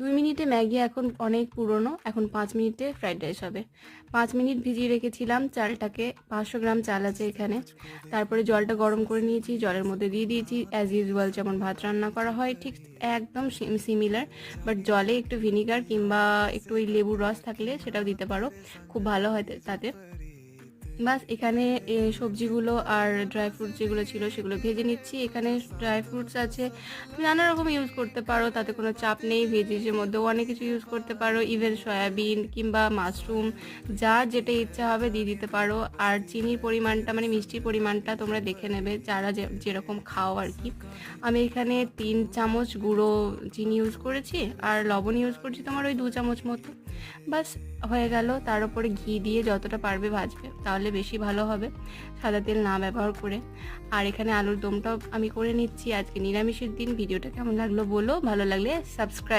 2 মিনিটে ম্যাগি এখন অনেক পুরনো, এখন 5 মিনিটে ফ্রাইড রাইস হবে। 5 মিনিট ভিজিয়ে রেখেছিলাম চালটাকে, 500 গ্রাম চাল আছে এখানে। তারপরে জলটা গরম করে নিয়েছি, জলের মধ্যে দিয়ে দিয়েছি অ্যাজ ইউজুয়াল যেমন ভাত রান্না করা হয় ঠিক একদম সিমিলার, বাট জলে একটু ভিনিগার কিংবা একটু ওই লেবুর রস থাকলে সেটাও দিতে পারো, খুব ভালো হয় তাতে। বাস এখানে সবজিগুলো আর ড্রাই ফ্রুটস যেগুলো ছিল সেগুলো ভেজে নিচ্ছি। এখানে ড্রাই ফ্রুটস আছে, তুমি নানা রকম ইউজ করতে পারো, তাতে কোনো চাপ নেই। ভেজিসের মধ্যেও অনেক কিছু ইউজ করতে পারো, ইভেন সয়াবিন কিংবা মাশরুম, যার যেটা ইচ্ছা হবে দিয়ে দিতে পারো। আর চিনির পরিমাণটা মানে মিষ্টির পরিমাণটা তোমরা দেখে নেবে, যারা যেরকম খাও আর কি। আমি এখানে 3 চামচ গুঁড়ো চিনি ইউজ করেছি আর লবণ ইউজ করছি তোমার ওই 2 চামচ মতো। বাস হয়ে গেল। তার উপরে ঘি দিয়ে যতটা পারবে ভাজবে, তাহলে বেশি ভালো হবে, সাদা তেল না ব্যবহার করে। আর এখানে আলুর দমটাও আমি করে নিচ্ছি। আজকে নিরামিষের দিন। ভিডিওটা কেমন লাগলো বলো, ভালো লাগলে সাবস্ক্রাইব